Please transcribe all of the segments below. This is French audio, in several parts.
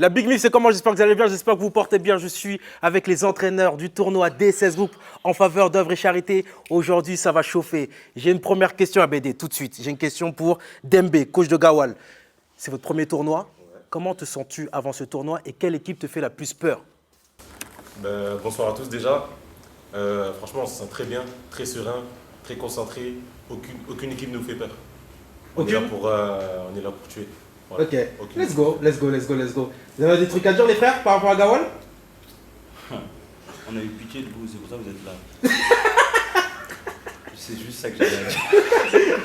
La Big Mix, c'est comment? J'espère que vous allez bien, j'espère que vous vous portez bien. Je suis avec les entraîneurs du tournoi DSS Group en faveur d'œuvres et charité. Aujourd'hui, ça va chauffer. J'ai une première question à BD tout de suite. J'ai une question pour Dembe, coach de Gawal. C'est votre premier tournoi. Ouais. Comment te sens-tu avant ce tournoi et quelle équipe te fait la plus peur? Bonsoir à tous déjà. Franchement, on se sent très bien, très serein, très concentré. Aucune équipe ne nous fait peur. On est là pour tuer. Voilà. Ok, let's go. Vous avez des trucs à dire les frères par rapport à Gawal? On a eu pitié de vous, c'est pour ça que vous êtes là. C'est juste ça que j'avais à dire.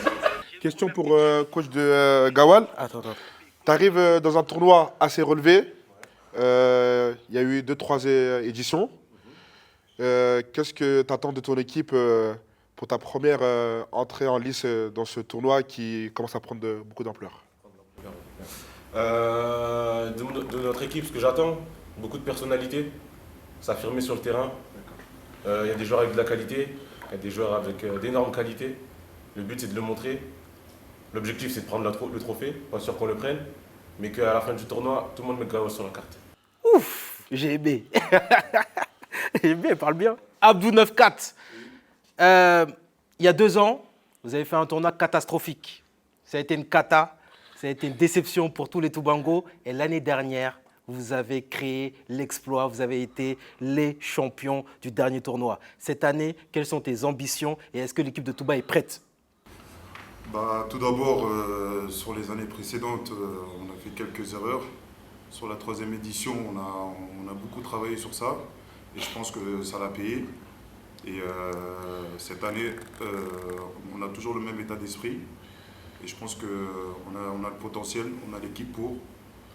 Question pour coach de Gawal. Attends. Tu arrives dans un tournoi assez relevé. Il y a eu 2-3 éditions. Qu'est-ce que tu attends de ton équipe pour ta première entrée en lice dans ce tournoi qui commence à prendre beaucoup d'ampleur? De notre équipe, ce que j'attends, beaucoup de personnalité, s'affirmer sur le terrain. Il y a des joueurs avec de la qualité, il y a des joueurs avec d'énormes qualités. Le but, c'est de le montrer. L'objectif, c'est de prendre le trophée, pas sûr qu'on le prenne, mais qu'à la fin du tournoi, tout le monde mette Gawal sur la carte. Ouf, j'ai aimé. J'ai aimé, il parle bien. Abdou 94. Il y a 2 ans, vous avez fait un tournoi catastrophique. Ça a été une cata, ça a été une déception pour tous les Toubangos. Et l'année dernière, vous avez créé l'exploit, vous avez été les champions du dernier tournoi. Cette année, quelles sont tes ambitions et est-ce que l'équipe de Touba est prête? Tout d'abord, sur les années précédentes, on a fait quelques erreurs. Sur la 3e édition, on a beaucoup travaillé sur ça et je pense que ça l'a payé. Et cette année, on a toujours le même état d'esprit et je pense qu'on a le potentiel, on a l'équipe pour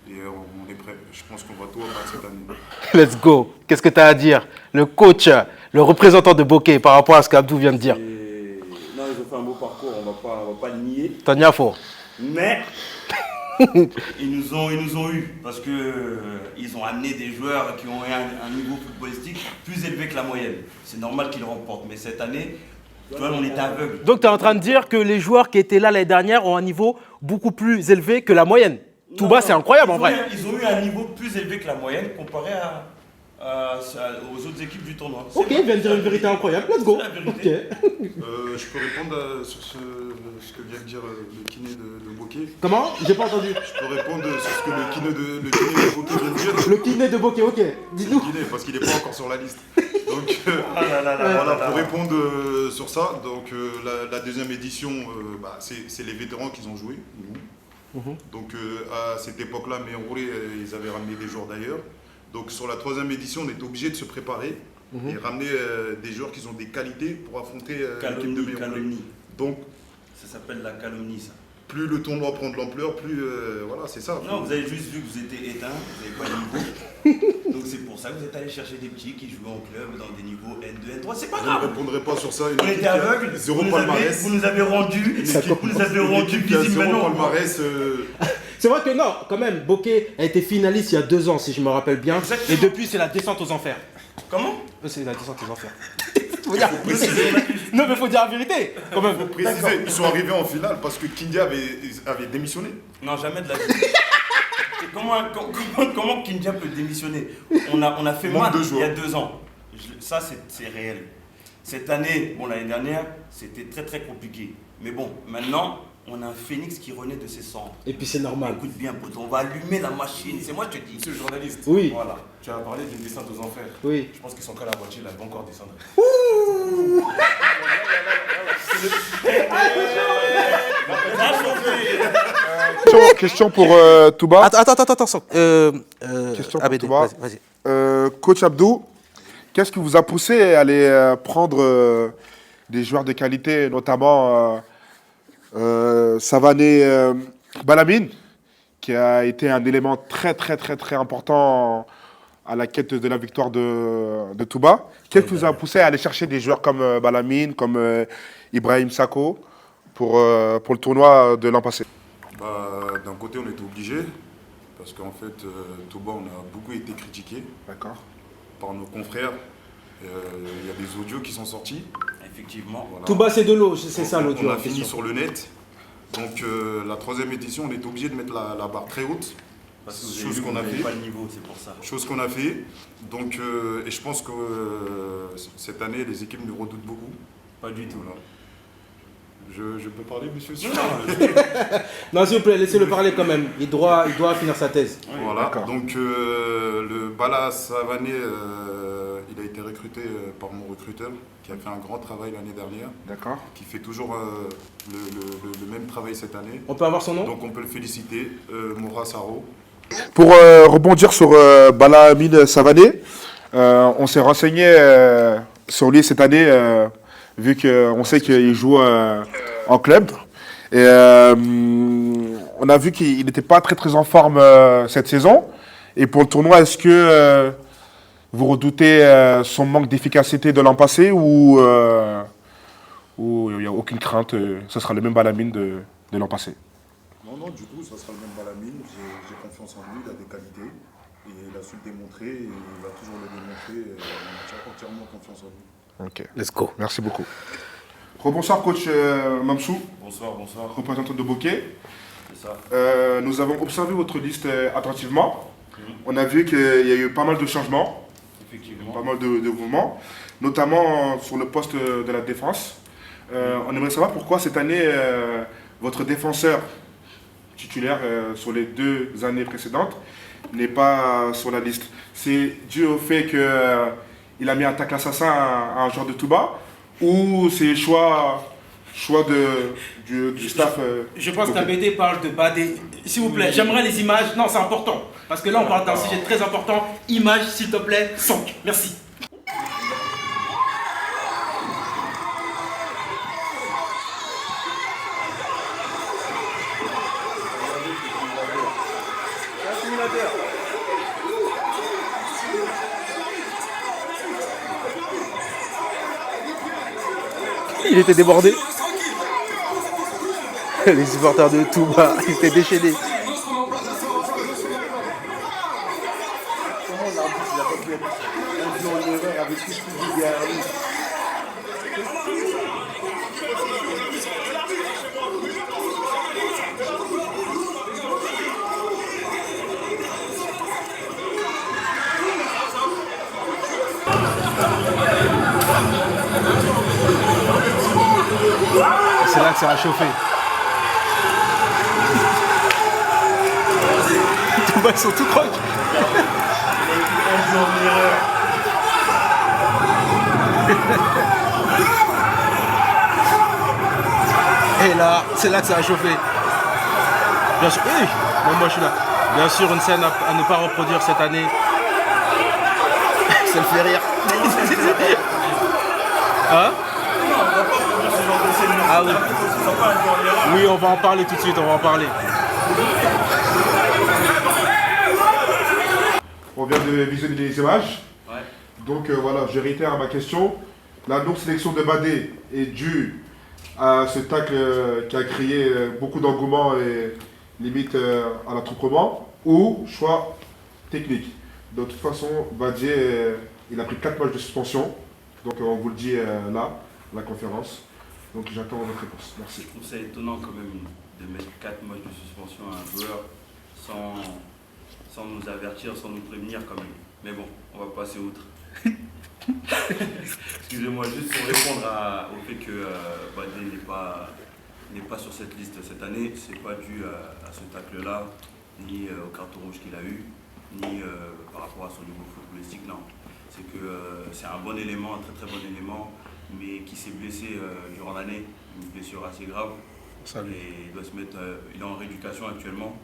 et on est prêt. Je pense qu'on va tout abattre cette année. Let's go. Qu'est-ce que tu as à dire? Le coach, le représentant de Bokeh par rapport à ce qu'Abdou vient de dire. Non, ils ont fait un beau parcours, on va pas le nier. Tania Fo. Mais ils nous ont eu parce qu'ils ont amené des joueurs qui ont un niveau footballistique plus élevé que la moyenne. C'est normal qu'ils remportent. Mais cette année, tu vois, on était aveugle. Donc tu es en train de dire que les joueurs qui étaient là l'année dernière ont un niveau beaucoup plus élevé que la moyenne. Touba, c'est incroyable en vrai. Ils ont eu un niveau plus élevé que la moyenne comparé aux autres équipes du tournoi. Ok, il vient de dire une vérité incroyable. Let's go. Okay. Je peux répondre sur ce que vient de dire le kiné de Bokeh. Comment? J'ai pas entendu. Je peux répondre sur ce que le kiné de Bokeh vient de dire. Le kiné de Bokeh, ok. Dis-nous. Le kiné, parce qu'il n'est pas encore sur la liste. Donc, voilà, pour répondre sur ça, donc la 2e édition, c'est les vétérans qui ont joué, nous. Donc à cette époque-là, Méenroulé, ils avaient ramené des joueurs d'ailleurs. Donc sur la 3e édition, on était obligé de se préparer et ramener des joueurs qui ont des qualités pour affronter l'équipe de Méenroulé. Donc ça s'appelle la calomnie, ça. Plus le tournoi prend de l'ampleur, plus voilà, c'est ça. Non, vous avez juste vu que vous étiez éteint, vous n'avez pas de niveau. Donc c'est pour ça que vous êtes allé chercher des petits qui jouaient en club dans des niveaux N2, N3. C'est pas grave. Je ne répondrai pas sur ça. On était aveugles. Zéro palmarès. Vous nous avez rendu visible maintenant. Palmarès. C'est vrai que non, quand même, Bokeh a été finaliste il y a 2 ans, si je me rappelle bien. Exactement. Et depuis, c'est la descente aux enfers. Comment? C'est la descente aux enfers. Non, mais faut dire la vérité. Quand même. Faut préciser, ils sont arrivés en finale parce que Kindia avait démissionné. Non, jamais de la vie. Comment Kindia peut démissionner? On a fait mal il y a 2 ans. Ça, c'est réel. Cette année, l'année dernière, c'était très très compliqué. Mais bon, maintenant, on a un phénix qui renaît de ses cendres. Et puis c'est normal. Écoute bien, pote, on va allumer la machine. C'est moi, je te dis. Monsieur le journaliste, Oui. voilà, tu as parlé d'une descente aux enfers. Oui. Je pense qu'ils sont qu'à la moitié, là, ils vont encore descendre. Question pour Touba. Attends. Question pour ABD, Touba. vas-y. Coach Abdou, qu'est-ce qui vous a poussé à aller prendre des joueurs de qualité, notamment Savané Balamine, qui a été un élément très important à la quête de la victoire de Touba. Qu'est-ce qui vous a poussé à aller chercher des joueurs comme Balamine, comme Ibrahim Sako pour le tournoi de l'an passé? D'un côté, on était obligé, parce qu'en fait, Touba, on a beaucoup été critiqué par nos confrères. Il y a des audios qui sont sortis. Effectivement. Voilà. Touba, c'est de l'eau, c'est ça l'audio. On a fini sur le net. Donc la 3e édition, on est obligé de mettre la barre très haute. Parce que vous avez Chose vu, qu'on vous a n'avez fait. pas le niveau, c'est pour ça. Chose qu'on a fait. Donc, et je pense que cette année, les équipes nous redoutent beaucoup. Pas du tout. Voilà. Je peux parler, monsieur Non, s'il vous plaît, laissez-le parler quand même. Il doit finir sa thèse. Voilà. d'accord. Donc, le Bala Savané, il a été recruté par mon recruteur, qui a fait un grand travail l'année dernière, D'accord. qui fait toujours le même travail cette année. On peut avoir son nom? Donc, on peut le féliciter, Moura Saro. Pour rebondir sur Bala-Amine Savané, on s'est renseigné sur lui cette année, vu qu'on sait qu'il joue en club. Et on a vu qu'il n'était pas très très en forme cette saison. Et pour le tournoi, est-ce que vous redoutez son manque d'efficacité de l'an passé ou il n'y a aucune crainte, ce sera le même Bala-Amine de l'an passé? Non, du tout, ça sera le même Balamine. J'ai confiance en lui, il a des qualités. Et il a su le démontrer, et il va toujours le démontrer. On a entièrement confiance en lui. Ok, Let's go. merci beaucoup. Rebonsoir coach Mamsou, Bonsoir, bonsoir. représentant de Bokeh. C'est ça. Nous avons observé votre liste attentivement. On a vu qu'il y a eu pas mal de changements, Effectivement. pas mal de mouvements, notamment sur le poste de la défense. On aimerait savoir pourquoi cette année, votre défenseur titulaire sur les 2 années précédentes n'est pas sur la liste. C'est dû au fait qu'il a mis un tacle assassin à un joueur de Touba ou c'est choix du staff Je pense Bokeh? qu'Abédé parle de Badé. S'il vous plaît, j'aimerais les images. Non, c'est important. Parce que là, on parle d'un sujet très important. Images, s'il te plaît, 5. Merci. Il était débordé. Les supporters de Touba, ils étaient déchaînés. C'est là que ça a chauffé. Touba, ils sont tout croques. Et là, c'est là que ça a chauffé. Bien sûr, oui, moi je suis là. Bien sûr, une scène à ne pas reproduire cette année. Ça le fait rire. Hein? Ah oui. Oui, on va en parler tout de suite, on va en parler. On vient de visionner les images. Ouais. Donc voilà, je réitère ma question. La non-sélection de Badé est due à ce tacle qui a créé beaucoup d'engouement et limite à l'attroupement ou choix technique. De toute façon, Badé, il a pris 4 matchs de suspension. Donc on vous le dit là, la conférence. Donc j'attends votre réponse. Merci. Je trouve ça étonnant quand même de mettre 4 matchs de suspension à un joueur sans nous avertir, sans nous prévenir quand même. Mais bon, on va passer outre. Excusez-moi, juste pour répondre au fait que Badé n'est pas sur cette liste cette année, c'est pas dû à ce tacle-là, ni au carton rouge qu'il a eu, ni par rapport à son niveau footballistique, non. C'est que c'est un bon élément, un très très bon élément, mais qui s'est blessé durant l'année, une blessure assez grave. Et il doit se mettre, il est en rééducation actuellement.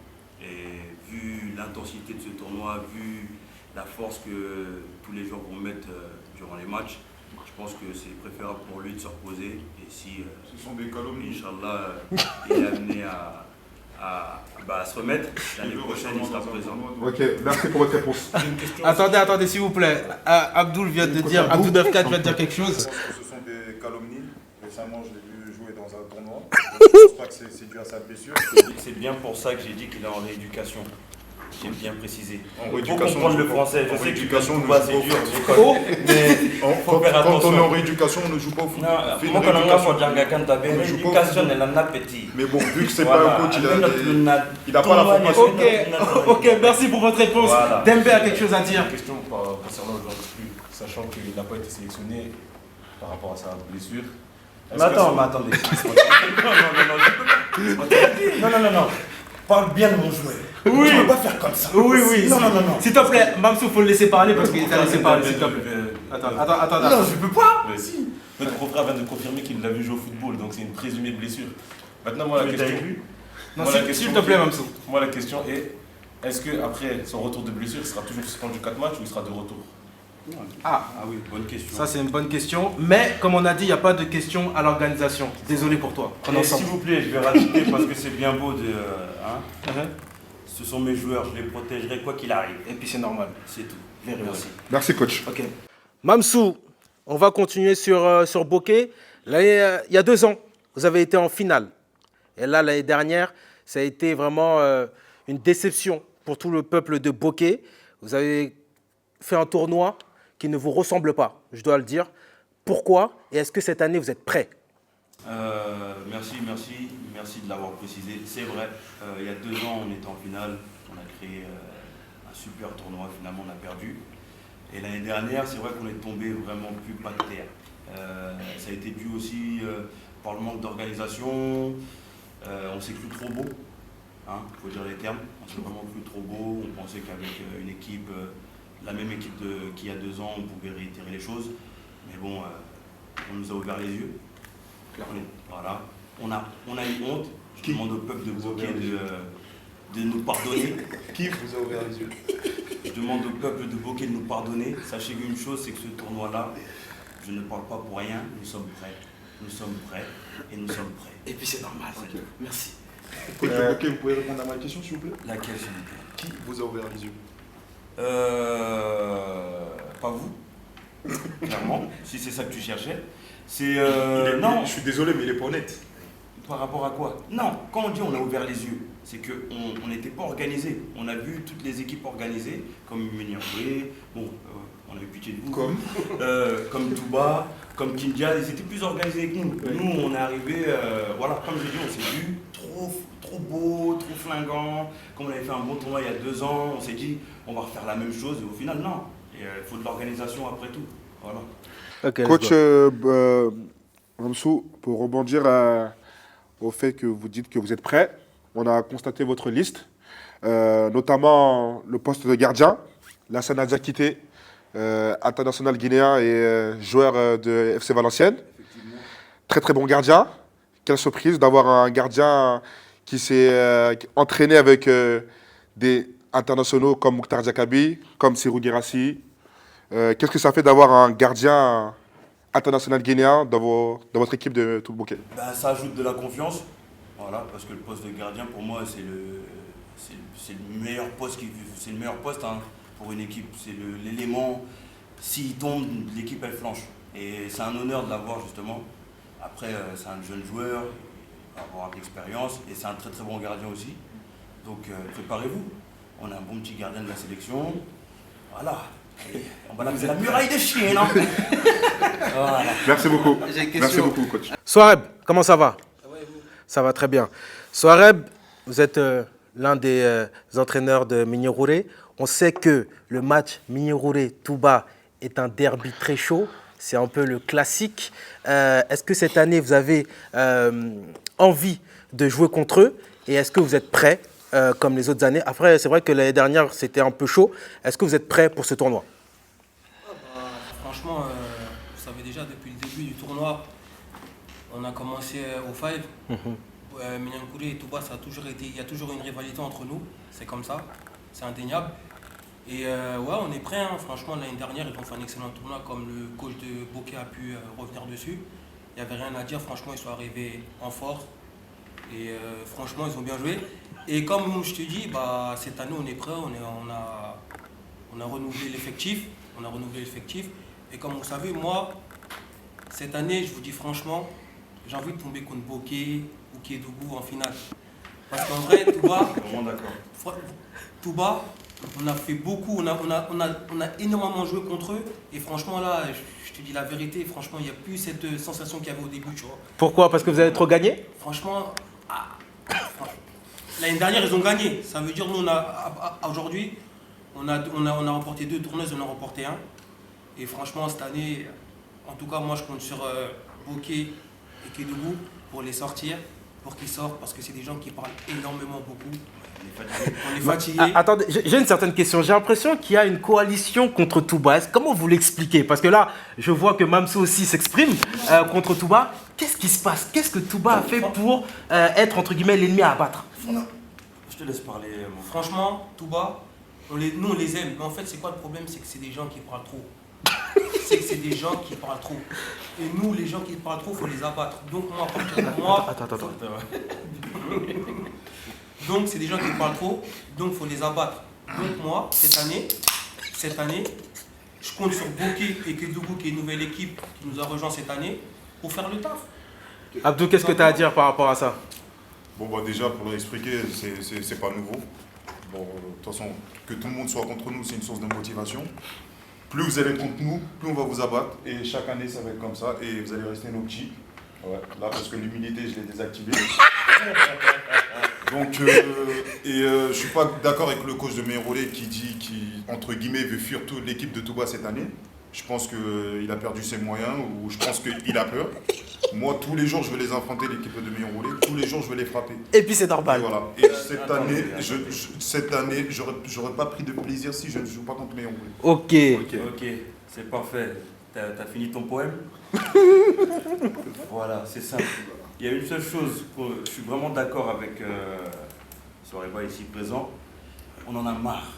Et vu l'intensité de ce tournoi, vu la force que tous les joueurs vont mettre durant les matchs, je pense que c'est préférable pour lui de se reposer. Et si, Ce sont des calomnies. Inch'Allah, il est amené à se remettre, l'année prochaine il sera présent. Ok, merci pour votre réponse. Attendez, s'il vous plaît. Abdoul vient de dire, Abdou 94 vient de dire quelque chose. Je pense que ce sont des calomnies. Récemment, je l'ai vu jouer dans un tournoi. Je ne pense pas que c'est dû à sa blessure. C'est bien pour ça que j'ai dit qu'il est en rééducation. J'aime bien préciser. En Faut rééducation, comprendre on le joue pas. français. Je En sais que rééducation, on ne Touba, joue c'est pas au dur, foot. j'école. Mais faut faire Quand on est attention. en rééducation, on ne joue pas au foot. Non, On fait une moi, quand on a rééducation. fait On ne joue pas au l'éducation, foot. elle en a petit. Mais bon, vu que c'est Voilà. pas un coach, il a pas la formation. Ok, merci pour votre réponse. Voilà. Dembe a quelque chose à dire. Une question concernant le joueur exclu, sachant qu'il n'a pas été sélectionné par rapport à sa blessure. Mais attendez. Non. Parle bien de mon joueur. Oui. Tu ne peux pas faire comme ça. Oui. Non. S'il te plaît, Mamsou, faut le laisser parler parce qu'il t'a laissé parler, s'il te plaît. Attends. Non, je peux pas. Mais si, notre confrère vient de confirmer qu'il l'a vu jouer au football, donc c'est une présumée blessure. Maintenant, moi, la question. Non, Moi, la question s'il te plaît, Mamsou. Moi, la question est-ce qu'après son retour de blessure, il sera toujours suspendu 4 matchs ou il sera de retour? Ah oui, bonne question. Ça, c'est une bonne question. Mais, comme on a dit, il n'y a pas de question à l'organisation. Désolé pour toi. Et s'il vous plaît, je vais rajouter parce que c'est bien beau de. Ce sont mes joueurs, je les protégerai quoi qu'il arrive. Et puis, c'est normal. C'est tout. Merci. Merci, coach. Ok. Mamsou, on va continuer sur Bokeh. Là, il y a 2 ans, vous avez été en finale. Et là, l'année dernière, ça a été vraiment une déception pour tout le peuple de Bokeh. Vous avez fait un tournoi qui ne vous ressemble pas, je dois le dire. Pourquoi? Et est-ce que cette année, vous êtes prêts? Merci de l'avoir précisé. C'est vrai, il y a 2 ans, on était en finale. On a créé un super tournoi. Finalement, on a perdu. Et l'année dernière, c'est vrai qu'on est tombé vraiment plus bas de terre. Ça a été dû aussi par le manque d'organisation. On s'est cru trop beau, faut dire les termes. On s'est vraiment cru trop beau. On pensait qu'avec une équipe, la même équipe qu'il y a 2 ans, on pouvait réitérer les choses. Mais bon, on nous a ouvert les yeux. Voilà. On a eu honte. Je demande au peuple de Bokeh de nous pardonner. Qui vous a ouvert les yeux? Je demande au peuple de Bokeh de nous pardonner. Sachez qu'une chose, c'est que ce tournoi-là, je ne parle pas pour rien. Nous sommes prêts. Nous sommes prêts et nous sommes prêts. Et puis, c'est normal. Okay. Merci. Coach de Bokeh, vous pouvez répondre à ma question, s'il vous plaît? Laquelle, s'il vous plaît? Qui vous a ouvert les yeux? Pas vous. Clairement, si c'est ça que tu cherchais. C'est non, je suis désolé, mais il est pas honnête. Par rapport à quoi? Non, quand on dit on a ouvert les yeux, c'est qu'on n'était pas organisé. On a vu toutes les équipes organisées, comme Miniroué, bon, on a eu pitié de vous. Comme Touba, comme Kindia, ils étaient plus organisés que nous. Oui. Nous, on est arrivés, voilà, comme je dis, on s'est vu trop beau, trop flinguant. Comme on avait fait un bon tournoi il y a 2 ans, on s'est dit, on va refaire la même chose, et au final, non. Il faut de l'organisation après tout. Voilà. Okay, coach Mamsou, pour rebondir au fait que vous dites que vous êtes prêt, on a constaté votre liste, notamment le poste de gardien, Lassana Diakité, international guinéen et joueur de FC Valenciennes. Très bon gardien. Quelle surprise d'avoir un gardien qui s'est entraîné avec des internationaux comme Mokhtar Diakabi, comme Serhou Guirassy. Qu'est-ce que ça fait d'avoir un gardien international guinéen dans votre équipe de Touba Bokeh? Ça ajoute de la confiance, voilà, parce que le poste de gardien, pour moi, c'est le meilleur poste, pour une équipe. C'est l'élément, s'il tombe, l'équipe elle flanche. Et c'est un honneur de l'avoir justement. Après, c'est un jeune joueur, il va avoir de l'expérience, et c'est un très bon gardien aussi. Donc préparez-vous, on a un bon petit gardien de la sélection, voilà. Et on va l'appeler la muraille de chien, non? Voilà. Merci beaucoup. Merci beaucoup, coach. Souareb, comment ça va? Ça va et vous? Ça va très bien. Souareb, vous êtes l'un des entraîneurs de Miniroué. On sait que le match Miniroué-Touba est un derby très chaud. C'est un peu le classique. Est-ce que cette année, vous avez envie de jouer contre eux? Et est-ce que vous êtes prêts comme les autres années? Après, c'est vrai que l'année dernière, c'était un peu chaud. Est-ce que vous êtes prêts pour ce tournoi? Franchement, vous savez déjà, depuis le début du tournoi, on a commencé au 5. Miniroué et Touba, il y a toujours une rivalité entre nous. C'est comme ça, c'est indéniable. Et ouais, on est prêts. Franchement, l'année dernière, ils ont fait un excellent tournoi, comme le coach de Bokeh a pu revenir dessus. Il n'y avait rien à dire. Franchement, ils sont arrivés en force. Et franchement, ils ont bien joué. Et comme je te dis, cette année, on est prêts. On a renouvelé l'effectif. Et comme vous savez, moi, cette année, je vous dis franchement, j'ai envie de tomber contre Bokeh ou Kédougou en finale. Parce qu'en vrai, Touba, Vraiment d'accord. Touba, on a fait beaucoup, on a énormément joué contre eux. Et franchement, là, je te dis la vérité, franchement, il n'y a plus cette sensation qu'il y avait au début, tu vois. Pourquoi? Parce que vous avez trop gagné? Franchement, l'année dernière, ils ont gagné. Ça veut dire, nous, aujourd'hui, on a remporté 2 tournois, on en a remporté 1. Et franchement, cette année, en tout cas, moi, je compte sur Bokeh et Kédougou pour les sortir, pour qu'ils sortent, parce que c'est des gens qui parlent énormément beaucoup. On est fatigué. Attendez, j'ai une certaine question. J'ai l'impression qu'il y a une coalition contre Touba. Comment vous l'expliquez? Parce que là, je vois que Mamso aussi s'exprime contre Touba. Qu'est-ce qui se passe? Qu'est-ce que Touba a fait pour être, entre guillemets, l'ennemi à abattre? Je te laisse parler, mon frère. Franchement, Touba, nous, on les aime. Mais en fait, c'est quoi le problème? C'est que c'est des gens qui parlent trop. C'est que c'est des gens qui parlent trop. Et nous, les gens qui parlent trop, il faut les abattre. Donc, moi, Attends. Donc, c'est des gens qui parlent trop, donc il faut les abattre. Donc, moi, cette année, je compte sur Bokeh et Kédougou, qui est une nouvelle équipe qui nous a rejoint cette année, pour faire le taf. Abdou, qu'est-ce que tu as à dire par rapport à ça? Bon, bah déjà, pour l'expliquer, c'est pas nouveau. Bon, de toute façon, que tout le monde soit contre nous, c'est une source de motivation. Plus vous allez contre nous, plus on va vous abattre. Et chaque année, ça va être comme ça. Et vous allez rester nos petits. Ouais, là, parce que l'humilité, je l'ai désactivée. Donc, je suis pas d'accord avec le coach de Meirolé qui, entre guillemets, veut fuir toute l'équipe de Touba cette année. Je pense qu'il a perdu ses moyens ou je pense qu'il a peur. Moi, tous les jours, je vais les affronter, l'équipe de Meirolé. Tous les jours, je vais les frapper. Et puis c'est Et normal. voilà. Et cette année, j'aurais pas pris de plaisir si je ne joue pas contre Meirolé. Ok. Ok, c'est parfait. T'as fini ton poème? Voilà, c'est simple. Il y a une seule chose, je suis vraiment d'accord avec Soireba ici présent, on en a marre.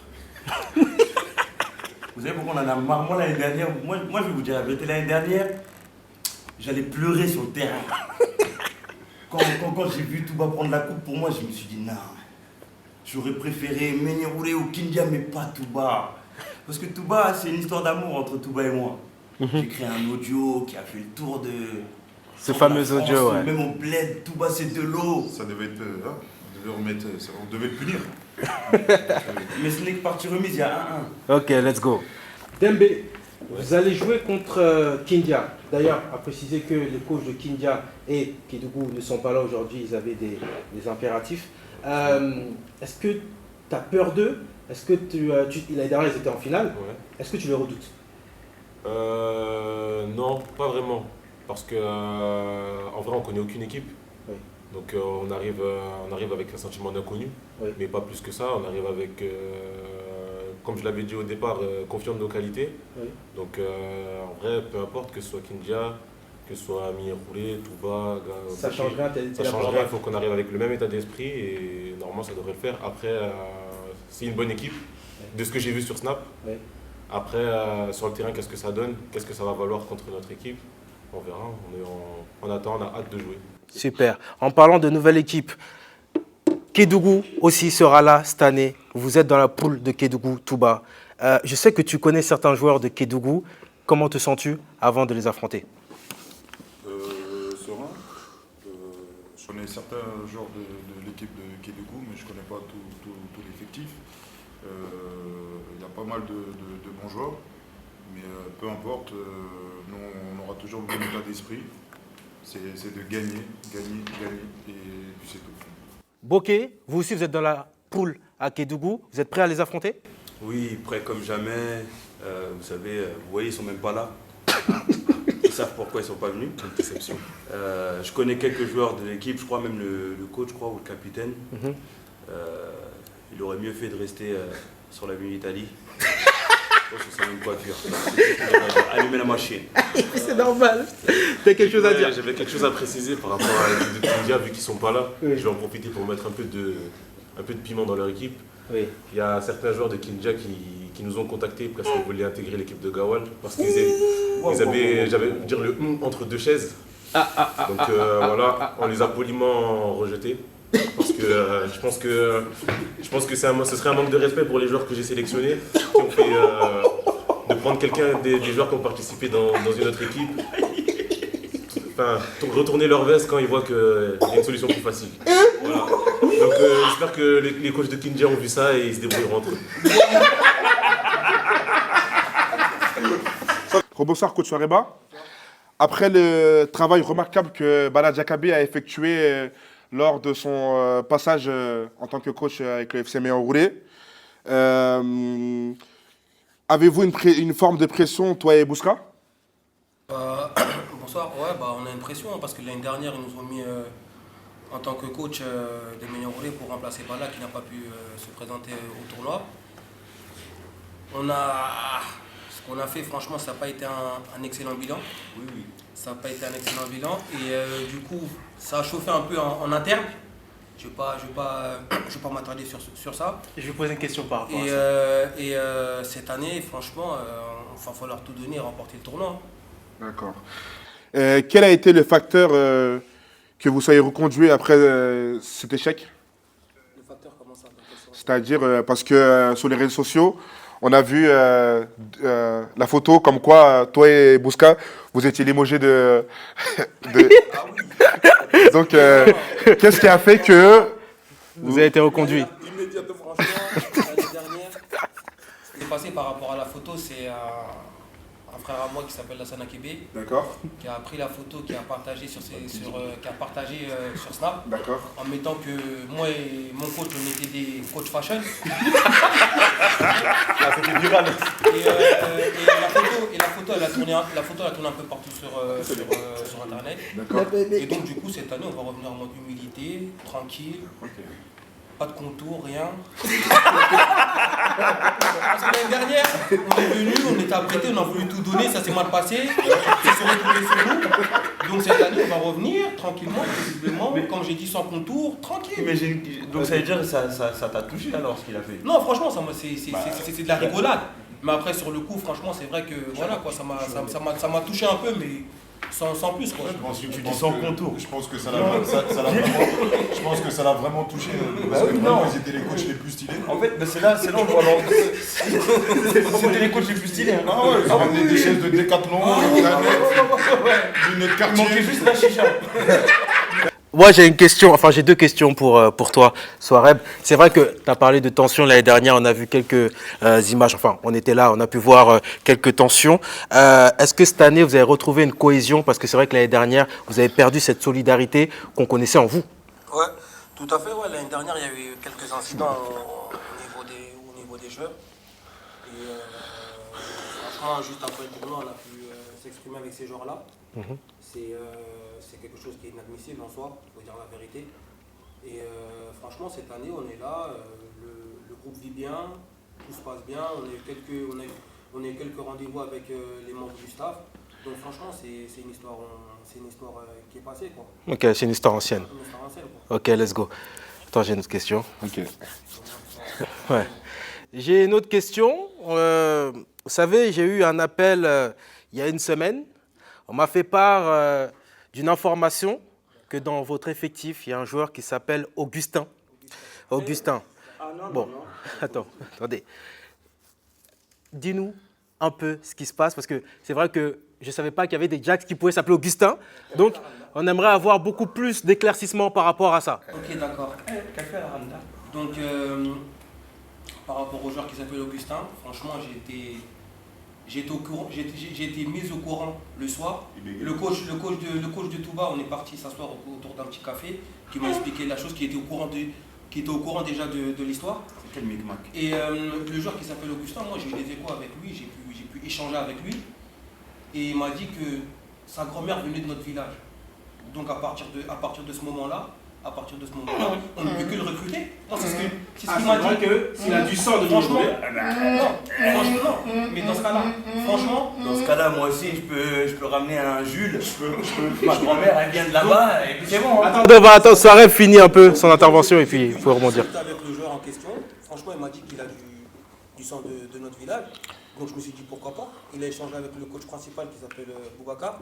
Vous savez pourquoi on en a marre? Moi l'année dernière, moi je vais vous dire la vérité, l'année dernière, j'allais pleurer sur le terrain. Quand j'ai vu Touba prendre la coupe, pour moi je me suis dit non, j'aurais préféré Menyerule ou Kindia, mais pas Touba. Parce que Touba, c'est une histoire d'amour entre Touba et moi. J'ai créé un audio qui a fait le tour de... Ce fameux audio, ouais. Même au bled, Touba c'est de l'eau. Ça devait être... on devait le punir. Mais ce n'est que partie remise, il y a 1-1. Ok, let's go. Dembe, vous allez jouer contre Kindia. D'ailleurs, à préciser que les coachs de Kindia et Kédougou ne sont pas là aujourd'hui, ils avaient des impératifs. Est-ce que tu as peur d'eux? Est-ce que l'année dernière, ils étaient en finale. Ouais. Est-ce que tu les redoutes? Non, pas vraiment. Parce que en vrai, on connaît aucune équipe. Oui. Donc on arrive avec un sentiment d'inconnu, Oui. mais pas plus que ça. On arrive avec, comme je l'avais dit au départ, confiant de nos qualités. Oui. Donc en vrai, peu importe que ce soit Kindia, que ce soit Menyerule, Touba, Ça change rien, ça change rien. Il faut qu'on arrive avec le même état d'esprit et normalement ça devrait le faire. Après, c'est une bonne équipe, de ce que j'ai vu sur Snap. Oui. Après, sur le terrain, qu'est-ce que ça donne? Qu'est-ce que ça va valoir contre notre équipe? On verra, on attend, on a hâte de jouer. Super. En parlant de nouvelle équipe, Kédougou aussi sera là cette année. Vous êtes dans la poule de Kédougou, Touba. Je sais que tu connais certains joueurs de Kédougou. Comment te sens-tu avant de les affronter? Serein. Je connais certains joueurs de l'équipe de Kédougou, mais je ne connais pas tout l'effectif. Il y a pas mal de bons joueurs, mais peu importe, nous on aura toujours le même état d'esprit. C'est de gagner, et puis c'est tout. Bokeh, vous aussi vous êtes dans la poule à Kédougou. Vous êtes prêts à les affronter? Oui, prêt comme jamais. Vous savez, vous voyez, ils sont même pas là. Ils savent pourquoi ils sont pas venus. Quelle déception. Je connais quelques joueurs de l'équipe, je crois même le coach, ou le capitaine. Il aurait mieux fait de rester sur l'avenue d'Italie. Je pense que c'est une coiffure. Allumer la machine. C'est normal. Tu as quelque chose à dire? J'avais quelque chose à préciser par rapport à l'équipe de Kindia, vu qu'ils ne sont pas là. Oui. Je vais en profiter pour mettre un peu de piment dans leur équipe. Oui. Il y a certains joueurs de Kindia qui nous ont contactés parce qu'ils voulaient intégrer l'équipe de Gawal. Parce qu'ils avaient, j'avais dire le entre deux chaises. Donc voilà, on les a poliment rejetés. Parce que je pense que ce serait un manque de respect pour les joueurs que j'ai sélectionnés, qui ont fait de prendre quelqu'un des joueurs qui ont participé dans une autre équipe. Enfin, retourner leur veste quand ils voient qu'il y a une solution plus facile. Voilà. Donc J'espère que les coachs de Kindia ont vu ça et ils se débrouilleront entre eux. Rebonsoir, coach Wareba. Après le travail remarquable que Bala Diakhaby a effectué lors de son passage en tant que coach avec le FC Méon-Roulé, avez-vous une forme de pression, toi et Bouska? Bonsoir, ouais, on a une pression parce que l'année dernière, ils nous ont mis en tant que coach des Méon-Roulé pour remplacer Bala qui n'a pas pu se présenter au tournoi. Ce qu'on a fait, franchement, ça n'a pas été un excellent bilan. Oui. Ça n'a pas été un excellent bilan. Et du coup, ça a chauffé un peu en interne. Je ne vais pas m'attarder sur ça. Je vais poser une question par rapport à ça. Cette année, franchement, il va falloir tout donner et remporter le tournoi. D'accord. Quel a été le facteur que vous soyez reconduit après cet échec? Le facteur, comment ça? C'est-à-dire, parce que sur les réseaux sociaux, on a vu la photo comme quoi toi et Bouska, vous étiez limogés de... Ah oui. Donc, qu'est-ce qui a fait que... Vous avez été reconduit. Immédiatement, franchement, l'année dernière, ce qui s'est passé par rapport à la photo, c'est un frère à moi qui s'appelle Lassana Kébé, D'accord, qui a pris la photo, qui a partagé sur Snap, d'accord. en mettant que moi et mon coach, on était des coach fashion. C'était viral. Et la photo, elle a tourné un peu partout sur Internet. D'accord. Et donc du coup, cette année, on va revenir en mode humilité, tranquille. Pas de contour, rien. Parce que l'année dernière, on est venu, on était apprêtés, on a voulu tout donner, ça s'est mal passé. C'est sur nous. Donc cette année, on va revenir tranquillement, paisiblement, comme j'ai dit, sans contour, tranquille. Donc ça veut dire que ça t'a touché alors ce qu'il a fait? Non, franchement, c'est de la rigolade. Mais après, sur le coup, franchement, c'est vrai que voilà, quoi, ça m'a touché un peu, mais sans plus. Quoi. Tu dis sans contour. Je pense que ça l'a vraiment touché. Parce que vraiment, ils étaient les coachs les plus stylés. En fait, c'est là on voit C'était les coachs les plus stylés. Ah ouais, ils ont ramené des chaises de Décathlon, des lunettes Il manquait quartier. juste la chicha. Moi, j'ai deux questions pour toi, Souareb. C'est vrai que tu as parlé de tensions l'année dernière, on a vu quelques images, enfin, on était là, on a pu voir quelques tensions. Est-ce que cette année, vous avez retrouvé une cohésion? Parce que c'est vrai que l'année dernière, vous avez perdu cette solidarité qu'on connaissait en vous. Ouais, tout à fait. Ouais. L'année dernière, il y a eu quelques incidents au niveau des joueurs. Et franchement, juste après le tournoi, on a pu s'exprimer avec ces joueurs-là. C'est quelque chose qui est inadmissible en soi, il faut dire la vérité. Et franchement, cette année, on est là, le groupe vit bien, tout se passe bien. On a eu quelques rendez-vous avec les membres du staff. Donc franchement, c'est une histoire qui est passée, quoi. Ok, c'est une histoire ancienne. Une histoire ancienne, quoi. Ok, let's go. Attends, j'ai une autre question. Ok. Ouais. J'ai une autre question. Vous savez, j'ai eu un appel il y a une semaine. On m'a fait part d'une information que dans votre effectif, il y a un joueur qui s'appelle Augustin. Augustin. Bon, attendez. Dis-nous un peu ce qui se passe, parce que c'est vrai que je ne savais pas qu'il y avait des Jacks qui pouvaient s'appeler Augustin. Donc, on aimerait avoir beaucoup plus d'éclaircissements par rapport à ça. Ok, d'accord. Donc, par rapport au joueur qui s'appelle Augustin, franchement, j'ai été mis au courant le soir. Le coach de Touba, on est parti s'asseoir autour d'un petit café, qui m'a expliqué la chose, qui était au courant déjà de l'histoire. Quel micmac. Et le joueur qui s'appelle Augustin, moi j'ai eu des échos avec lui, j'ai pu échanger avec lui. Et il m'a dit que sa grand-mère venait de notre village. Donc à partir de ce moment-là, on ne peut que le recruter. Non, c'est ce qu'il m'a dit. S'il a du sang de Franchement, franchement, non. Mais dans ce cas-là, franchement, Dans ce cas-là, moi aussi, je peux ramener un Jules. Ma grand-mère, elle vient de là-bas, et puis c'est bon. Hein. Attends, Souareb finit un peu son intervention et puis il faut rebondir. avec le joueur en question, franchement, il m'a dit qu'il a du sang de notre village. Donc je me suis dit pourquoi pas. Il a échangé avec le coach principal qui s'appelle Boubacar.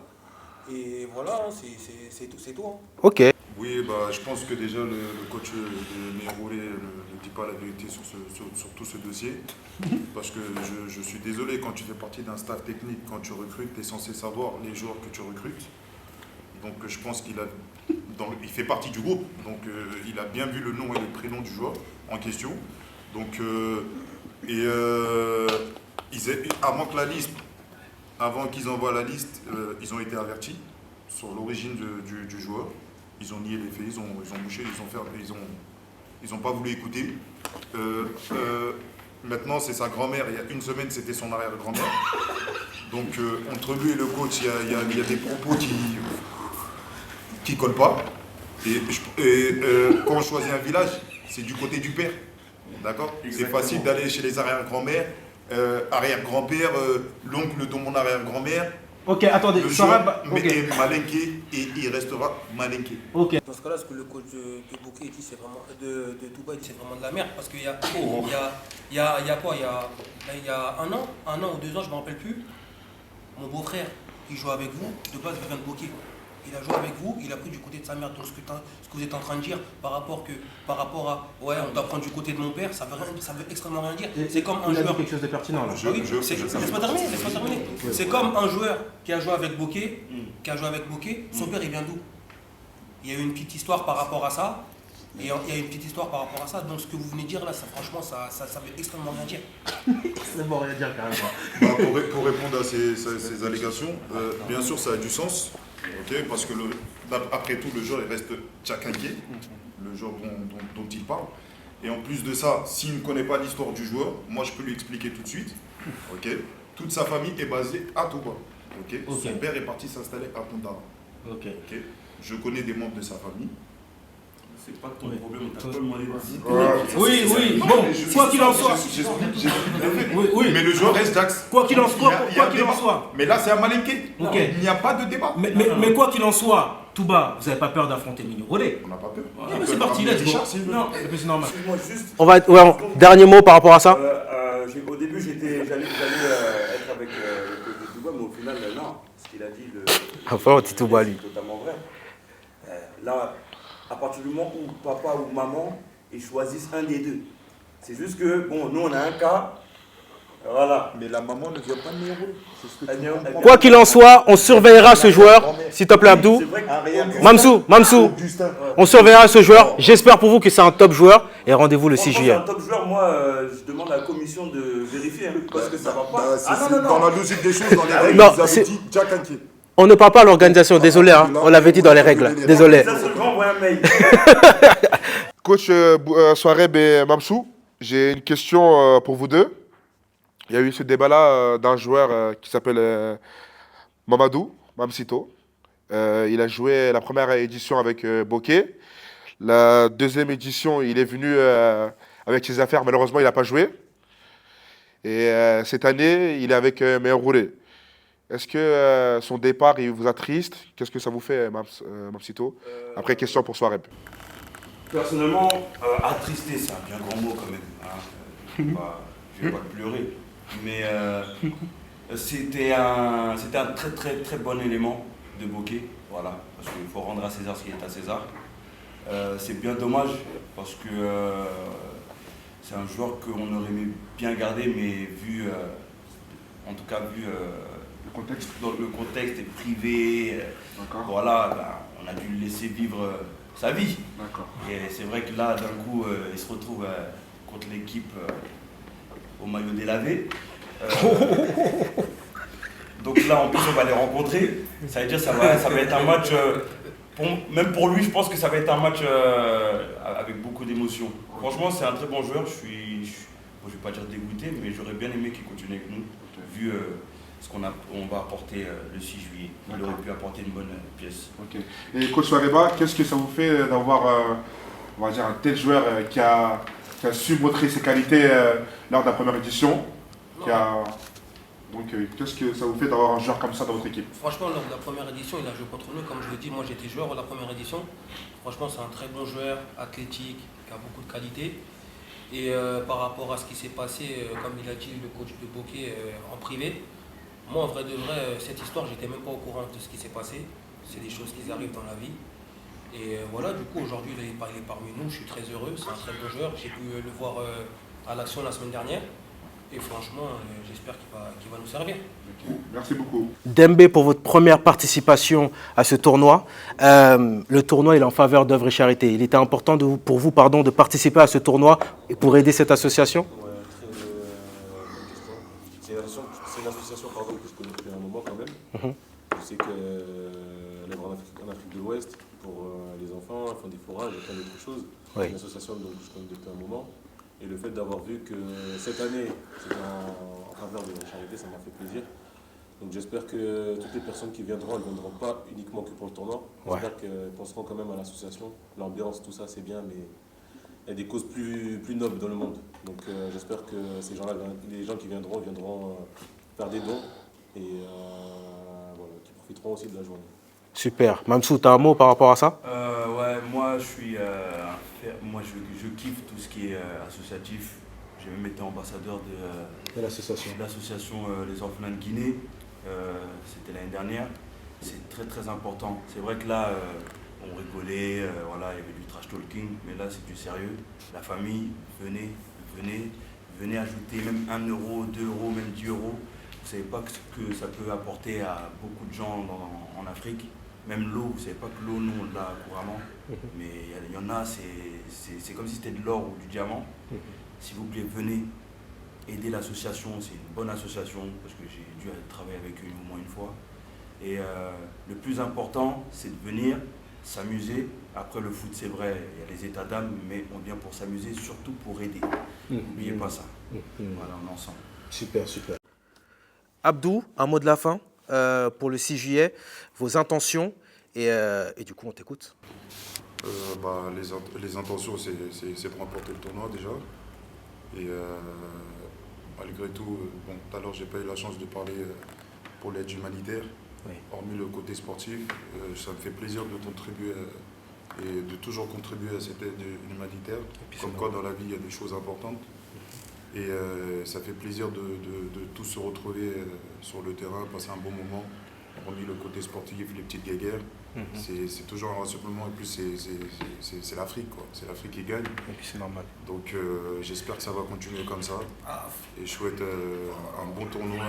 Et voilà, c'est tout. Hein. Ok. Oui, je pense que déjà le coach de Méon-Roulé ne dit pas la vérité sur tout ce dossier. Parce que je suis désolé, quand tu fais partie d'un staff technique, quand tu recrutes, tu es censé savoir les joueurs que tu recrutes. Donc je pense qu'il a il fait partie du groupe, donc il a bien vu le nom et le prénom du joueur en question. Donc, avant qu'ils envoient la liste, ils ont été avertis sur l'origine du joueur. Ils ont nié les faits, ils ont bouché, ils ont pas voulu écouter. Maintenant, c'est sa grand-mère. Il y a une semaine, c'était son arrière-grand-mère. Donc, entre lui et le coach, il y a des propos qui collent pas. Et quand on choisit un village, c'est du côté du père. D'accord? C'est facile d'aller chez les arrière-grand-mères, arrière-grand-père, l'oncle de mon arrière-grand-mère. Ok, attendez, Le Soireb, joueur ok. est malinqué et il restera malinqué. Ok. Dans ce cas-là, ce que le coach de Bokeh dit, c'est vraiment de Touba, il dit c'est vraiment de la merde. Parce qu'il y a quoi? Il y a un an ou 2 ans, je ne me rappelle plus. Mon beau-frère, qui joue avec vous, de base, il vient de Bokeh. Il a joué avec vous, il a pris du côté de sa mère. Donc ce que vous êtes en train de dire par rapport à ouais, on doit prendre du côté de mon père, ça veut extrêmement rien dire. C'est comme un Il a dit joueur. quelque chose de pertinent là. Oui, laisse-moi terminer. C'est comme un joueur qui a joué avec Bokeh, son père il vient d'où? Il y a eu une petite histoire par rapport à ça. Donc ce que vous venez de dire là, franchement, ça veut extrêmement rien dire. C'est bon, rien dire carrément. Pour répondre à ces allégations, bien sûr ça a du sens, okay, parce que après tout le joueur il reste Tchakanké, le joueur dont il parle. Et en plus de ça, s'il ne connaît pas l'histoire du joueur, moi je peux lui expliquer tout de suite. Okay. Toute sa famille est basée à Touba. Okay. Son père est parti s'installer à Pondara. Okay. Je connais des membres de sa famille. C'est pas ton problème, t'as pas demandé de Oui, bon, quoi qu'il en soit. Oui. Mais le joueur reste Dax. Quoi qu'il en soit. Mais là, c'est un malinqué. Okay. Il n'y a pas de débat. Mais quoi qu'il en soit, Touba, vous n'avez pas peur d'affronter Mignorodé? On n'a pas peur. Mais c'est parti, let's go. Non, c'est normal. Excuse-moi juste. Dernier mot par rapport à ça. Au début, j'allais être avec le coach de Touba, mais au final, non. Ce qu'il a dit, Enfin, c'est Touba, lui. totalement vrai. Là, à partir du moment où papa ou maman ils choisissent un des deux, c'est juste que, bon, nous on a un cas, voilà. Mais la maman ne vient pas de Niaoulé. C'est ce que tu comprends. Quoi qu'il en soit, on surveillera ce joueur. S'il te plaît, Abdou. C'est vrai que Mamsou, on surveillera ce joueur. J'espère pour vous que c'est un top joueur. Et rendez-vous le 6 franchement, juillet. c'est un top joueur, moi je demande à la commission de vérifier, parce que ça va pas. Dans la logique des choses, dans les règles, Non, vous avez c'est- dit Tchakanké. On ne parle pas à l'organisation, désolé, hein. On l'avait dit dans les règles. Désolé. Ça, c'est le grand envoyer un mail. Coach Soireb et Mamsou, j'ai une question pour vous deux. Il y a eu ce débat-là d'un joueur qui s'appelle Mamadou Mamsito. Il a joué la première édition avec Bokeh. La deuxième édition, il est venu avec ses affaires. Malheureusement, il n'a pas joué. Et cette année, il est avec Merouré. Est-ce que son départ, il vous attriste? Qu'est-ce que ça vous fait, Mamsito? Après, question pour Soireb. Personnellement, attristé, c'est un bien grand mot quand même. Hein. Je vais pas pleurer. Mais c'était un très très très bon élément de Bokeh. Voilà, parce qu'il faut rendre à César ce qui est à César. C'est bien dommage parce que c'est un joueur qu'on aurait aimé bien garder, mais vu, en tout cas vu dans le contexte est privé, voilà, on a dû le laisser vivre sa vie. Et c'est vrai que là, d'un coup, il se retrouve contre l'équipe au maillot délavé. Donc là, en plus, on va les rencontrer. Ça veut dire que ça va être un match, même pour lui, je pense que ça va être un match avec beaucoup d'émotions. Franchement, c'est un très bon joueur. Je ne vais pas dire dégoûté, mais j'aurais bien aimé qu'il continue avec nous, vu ce qu'on va apporter le 6 juillet. Il aurait pu apporter une bonne pièce. Ok. Et coach Soireba, qu'est-ce que ça vous fait d'avoir on va dire, un tel joueur qui a su montrer ses qualités lors de la première édition Donc, qu'est-ce que ça vous fait d'avoir un joueur comme ça dans votre équipe? Franchement, lors de la première édition, il a joué contre nous. Comme je l'ai dit, moi j'étais joueur de la première édition. Franchement, c'est un très bon joueur, athlétique, qui a beaucoup de qualité. Et par rapport à ce qui s'est passé, comme il a dit le coach de Bokeh en privé, moi en vrai de vrai, cette histoire, j'étais même pas au courant de ce qui s'est passé. C'est des choses qui arrivent dans la vie. Et voilà, du coup, aujourd'hui, il est parmi nous. Je suis très heureux. C'est un très bon joueur. J'ai pu le voir à l'action la semaine dernière. Et franchement, j'espère qu'il va nous servir. Merci beaucoup. Dembé, pour votre première participation à ce tournoi, le tournoi il est en faveur d'œuvres et charité. Il était important pour vous de participer à ce tournoi et pour aider cette association. Ouais, très bonne question. C'est une association que je connais depuis un moment quand même. Je sais qu'elle est en Afrique de l'Ouest pour les enfants, ils font des forages et plein d'autres choses. Oui. C'est une association que je connais depuis un moment. Et le fait d'avoir vu que cette année, c'était en faveur de la charité, ça m'a fait plaisir. Donc j'espère que toutes les personnes qui viendront, elles ne viendront pas uniquement que pour le tournoi. J'espère qu'elles penseront quand même à l'association. L'ambiance, tout ça, c'est bien, mais il y a des causes plus nobles dans le monde. Donc j'espère que ces gens-là, les gens qui viendront faire des dons et voilà, qui profiteront aussi de la journée. Super. Mamsou, tu as un mot par rapport à ça? Ouais, moi je kiffe tout ce qui est associatif. J'ai même été ambassadeur de l'association. L'association Les Orphelins de Guinée. C'était l'année dernière. C'est très très important. C'est vrai que là, on rigolait, voilà, il y avait du trash talking, mais là c'est du sérieux. La famille, venez ajouter même 1 euro, 2 euros, même 10 euros. Vous ne savez pas ce que ça peut apporter à beaucoup de gens en Afrique. Même l'eau, vous ne savez pas que l'eau, nous, on l'a couramment. Mais il y en a, c'est comme si c'était de l'or ou du diamant. S'il vous plaît, venez aider l'association. C'est une bonne association parce que j'ai dû travailler avec eux au moins une fois. Et le plus important, c'est de venir s'amuser. Après le foot, c'est vrai, il y a les états d'âme, mais on vient pour s'amuser, surtout pour aider. N'oubliez pas ça. Voilà, on est ensemble. Super, super. Abdou, un mot de la fin pour le 6 juillet, vos intentions et du coup on t'écoute. Les intentions, c'est pour remporter le tournoi déjà. Et malgré tout, tout à l'heure, j'ai pas eu la chance de parler pour l'aide humanitaire. Oui. Hormis le côté sportif, ça me fait plaisir de contribuer et de toujours contribuer à cette aide humanitaire. Comme quoi, dans la vie, il y a des choses importantes. Et ça fait plaisir de tous se retrouver sur le terrain, passer un bon moment. Hormis le côté sportif, les petites guéguerres. C'est toujours un rassemblement. Et puis, c'est l'Afrique, quoi. C'est l'Afrique qui gagne. Et puis c'est normal. Donc, j'espère que ça va continuer comme ça. Et je souhaite un bon tournoi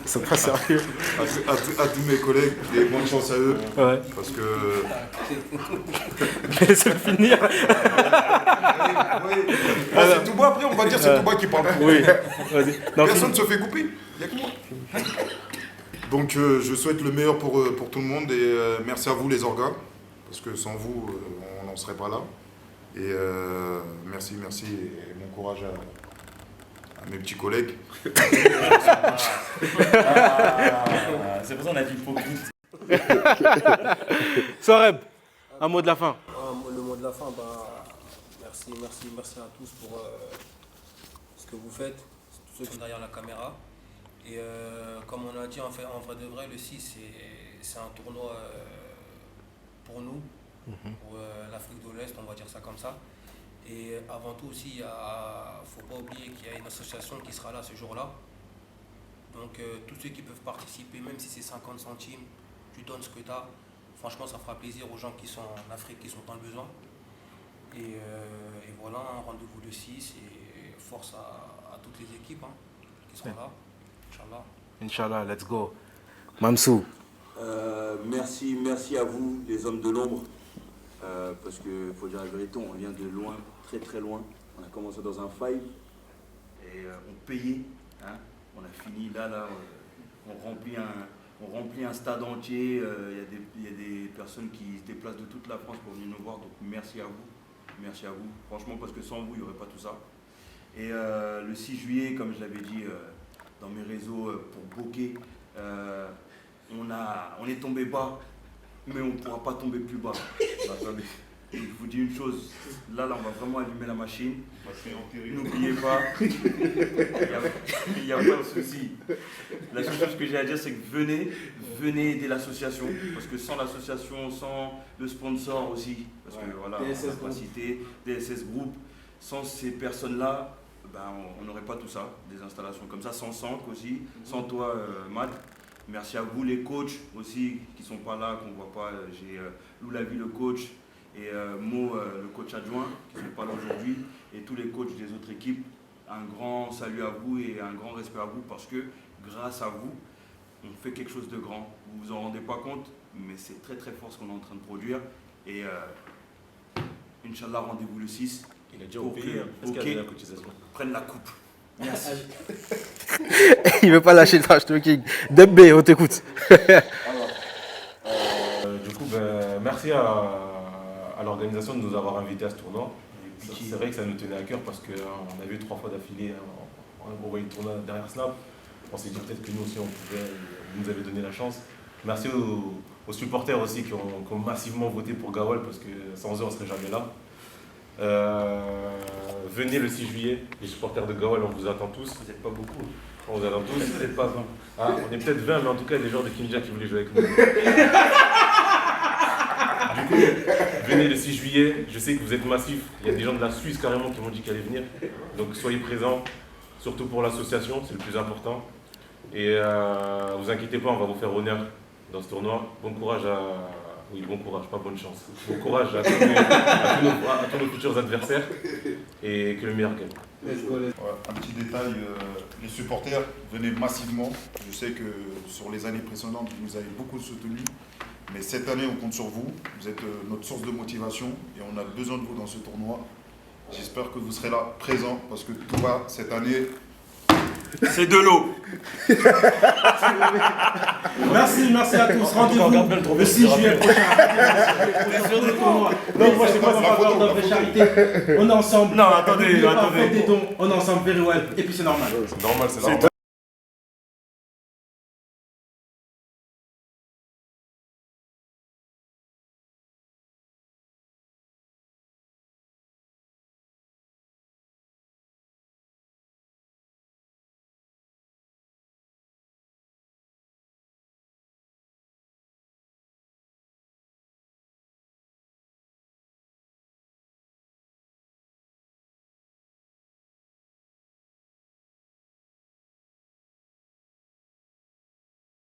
C'est pas sérieux. à tous mes collègues et bonne chance à eux. Ouais. Parce que. Laissez-le finir. C'est tout bas, après on va dire c'est tout bas qui parle. Oui. Vas-y. Personne ne se fait couper, il n'y a que moi. Donc je souhaite le meilleur pour tout le monde et merci à vous les orgas, parce que sans vous on n'en serait pas là. Et merci et bon courage à mes petits collègues. C'est pour ça qu'on a dit hypocrite. Soreb, un mot de la fin. Le mot de la fin, merci à tous pour ce que vous faites, tous ceux qui sont derrière la caméra. Et comme on a dit, en vrai de vrai, le 6, c'est un tournoi pour nous, pour l'Afrique de l'Ouest, on va dire ça comme ça. Et avant tout aussi, il ne faut pas oublier qu'il y a une association qui sera là ce jour-là. Donc tous ceux qui peuvent participer, même si c'est 50 centimes, tu donnes ce que tu as. Franchement, ça fera plaisir aux gens qui sont en Afrique, qui sont dans le besoin. Et voilà, un rendez-vous le 6 et force à toutes les équipes qui sont là. Inch'Allah. Inch'Allah, let's go. Mamsou. Merci à vous, les hommes de l'ombre. Parce qu'il faut dire la vérité, on vient de loin, très très loin. On a commencé dans un five et on payait. On a fini là, on remplit un stade entier. Il y a des personnes qui se déplacent de toute la France pour venir nous voir. Donc merci à vous. Franchement, parce que sans vous, il n'y aurait pas tout ça. Et le 6 juillet, comme je l'avais dit dans mes réseaux pour Bokeh, on est tombé bas, mais on ne pourra pas tomber plus bas. Donc, je vous dis une chose, là on va vraiment allumer la machine. N'oubliez pas, il n'y a pas de souci. La seule chose que j'ai à dire, c'est que venez aider l'association. Parce que sans l'association, sans le sponsor aussi, parce que voilà, on n'a pas cité, DSS Group, sans ces personnes-là, on n'aurait pas tout ça, des installations comme ça, sans Sank aussi, sans toi Matt. Merci à vous les coachs aussi qui ne sont pas là, qu'on ne voit pas. J'ai Loulavi le coach et Mo le coach adjoint qui ne sont pas là aujourd'hui et tous les coachs des autres équipes. un grand salut à vous et un grand respect à vous parce que grâce à vous, on fait quelque chose de grand. Vous vous en rendez pas compte, mais c'est très très fort ce qu'on est en train de produire. Et Inch'Allah, rendez-vous le 6 Il a déjà pour payé, que est-ce qu'il y a OK de la cotisation? prenne la coupe. Merci. Il veut pas lâcher le trash talking. Dembé, on t'écoute. Du coup, merci à l'organisation de nous avoir invités à ce tournoi. C'est vrai que ça nous tenait à cœur parce qu'on a vu 3 fois d'affilée, on a envoyé le tournoi derrière Snap. On s'est dit peut-être que nous aussi on pouvait, vous nous avez donné la chance. Merci aux supporters aussi qui ont massivement voté pour Gawal parce que sans eux on ne serait jamais là. Venez le 6 juillet, les supporters de Gawal, on vous attend tous. Vous n'êtes pas beaucoup. On vous attend tous. Vous n'êtes pas 20. Ah, on est peut-être 20, mais en tout cas, il y a des joueurs de Kinja qui voulaient jouer avec nous. Du coup, venez le 6 juillet. Je sais que vous êtes massifs. Il y a des gens de la Suisse carrément qui m'ont dit qu'ils allaient venir. Donc soyez présents, surtout pour l'association, c'est le plus important. Et vous inquiétez pas, on va vous faire honneur dans ce tournoi. Bon courage à... Oui, bon courage, pas bonne chance. Bon courage à tous nos futurs adversaires et que le meilleur gagne. Ouais, un petit détail, les supporters venaient massivement. Je sais que sur les années précédentes, vous nous avez beaucoup soutenus. Mais cette année, on compte sur vous. Vous êtes notre source de motivation et on a besoin de vous dans ce tournoi. J'espère que vous serez là, présents, parce que tout va cette année. C'est de l'eau. Merci à tous. Rendez-vous le 6 juillet prochain. Non, moi je sais pas en faveur de la charité. On est ensemble. Non, attendez, N'oubliez pas, attendez. faites des dons. On est ensemble, very well. Et puis c'est normal. C'est normal, c'est normal.